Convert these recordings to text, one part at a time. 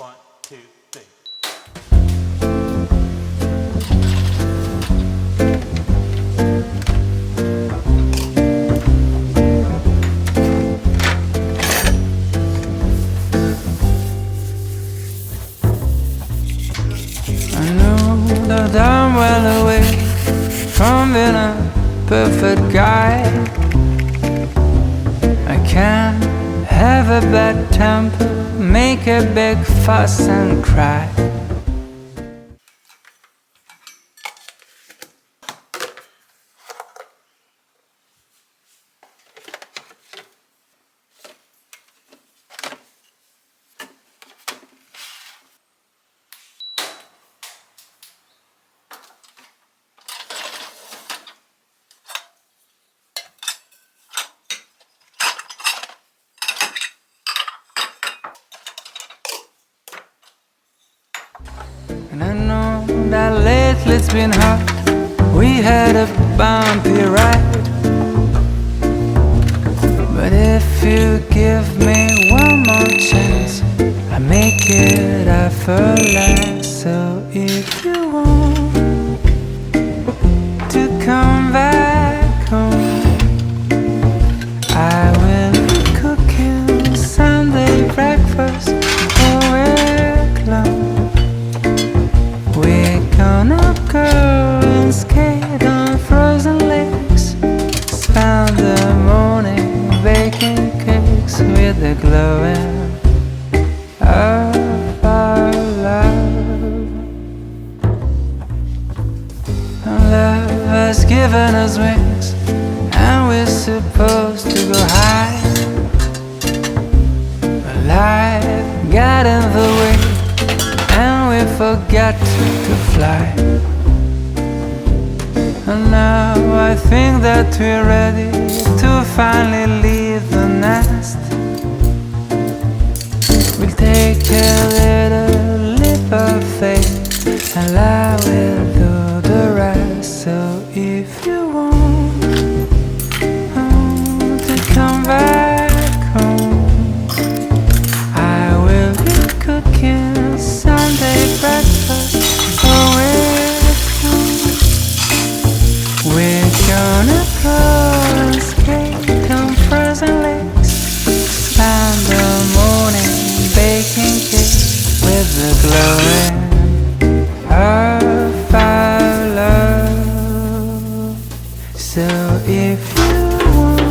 1, 2, 3. I know that I'm well away from being a perfect guy. I can't have a bad temper, make a big fuss and cry. And I know that lately it's been hard. We had a bumpy ride, but if you give me one more chance, I make it effortless. So if you want to come back home, I will be cooking Sunday breakfast all week long. We're gonna go and skate on frozen lakes, spend the morning baking cakes with the glowing of our love. And love has given us wings, and we're supposed to go high, but life got in the way and we forgot to fly. And now I think that we're ready to finally leave the nest. We'll take a little leap of faith and I will do the rest. So if you want to come back home, I will be cooking Sunday breakfast all week long. We're gonna go and skate on frozen lakes, spend the morning baking cakes with the glowing of our love. So if you want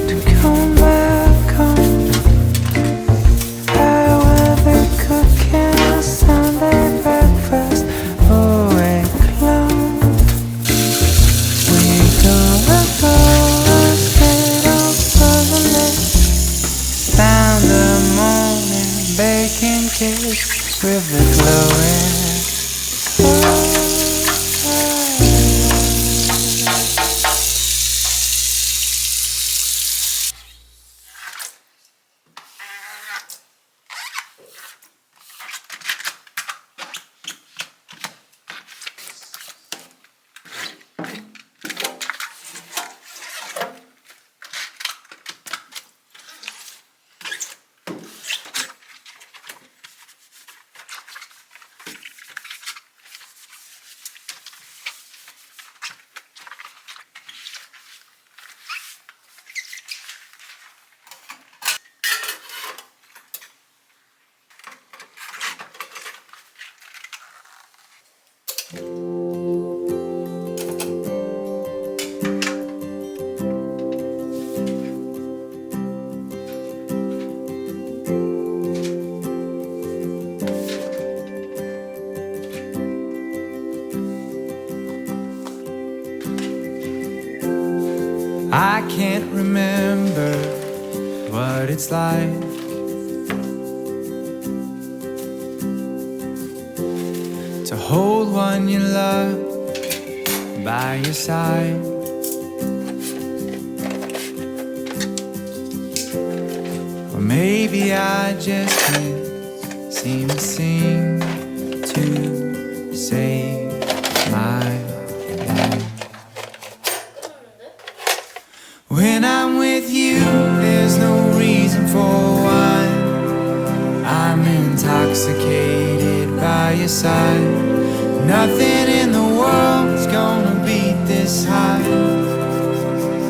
to come back home, I will be cooking Sunday breakfast all week long. We're gonna go and skate on frozen lakes, spend the morning baking cakes with the glowing of our love. I can't remember what it's like to hold one you love by your side. Or maybe I just can't seem to sing to save my life. When I'm with you, there's no reason for one intoxicated by your side. Nothing in the world's gonna beat this high.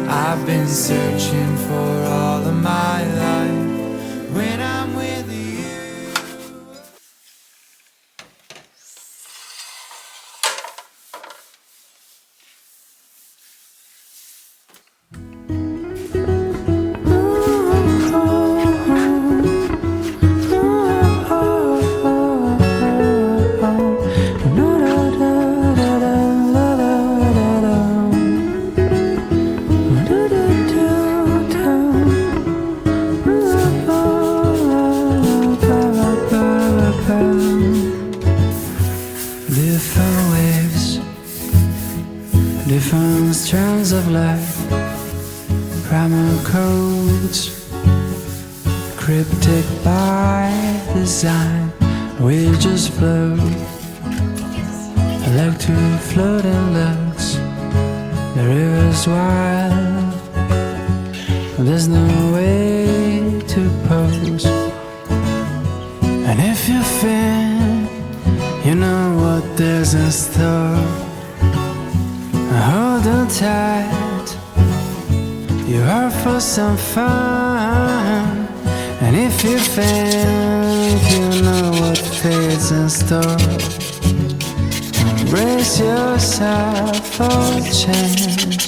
I've been searching for all of my life. When I'm with you. Different waves, different strands of life, primal codes, cryptic by design. We just float, like two floating looks. The river's wild, there's no way to pose. And if you think you know what there's in store, hold on tight, you're out for some fun. And if you think you know what fate's in store, embrace yourself for change.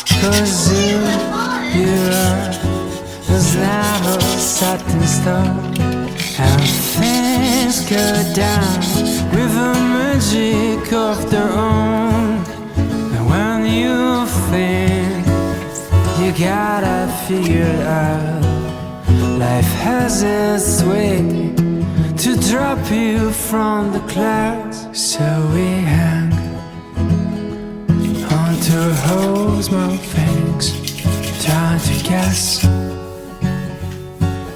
'Cause you are, there's never set in stone. And things go down with a magic of their own. And when you think you gotta figure it out, life has its way to drop you from the clouds. So we hang onto holes, more things, trying to guess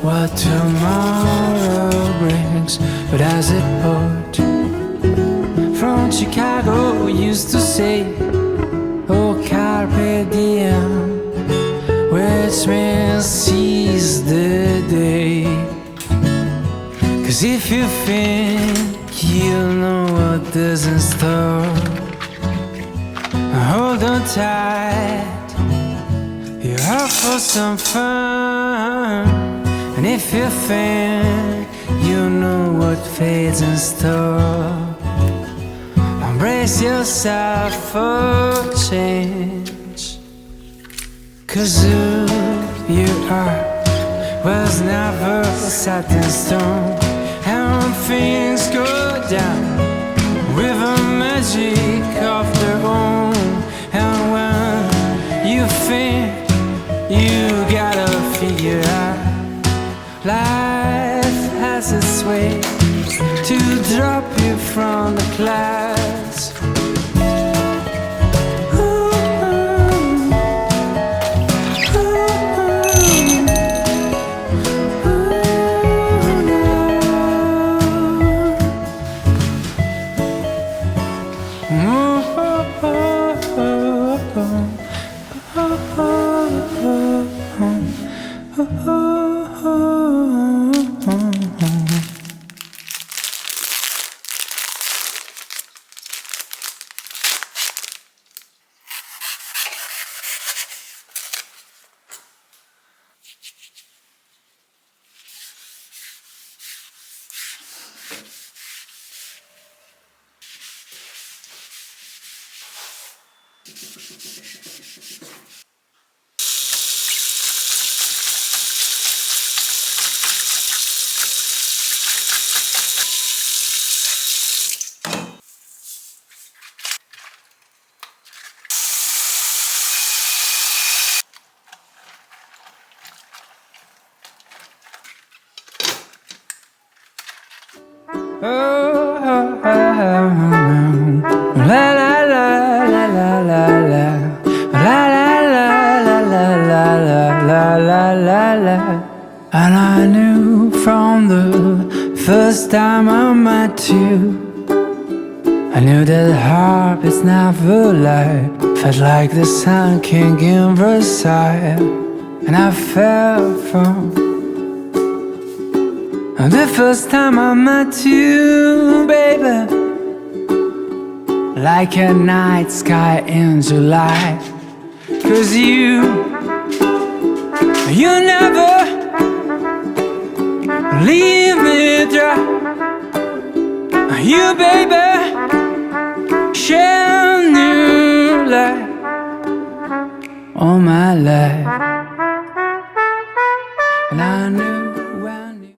what tomorrow brings. But as it poured from Chicago, we used to say, oh, carpe diem, which means seize the day. 'Cause if you think you know what is in store, hold on tight, you're out for some fun. And if you think you know what fate's in store, embrace yourself for change. 'Cause who you are was never set in stone. And when things go down with a magic of their own, and when you think you gotta figure out, life has its way to drop you from the clouds. La la la la la la la la la la la la la la. And I knew from the first time I met you, I knew that heart is never light. Felt like the sun king in Versailles, and I fell from The first time I met you, baby, like a night sky in July. 'Cause you never leave me dry. You, baby, share new light all my life.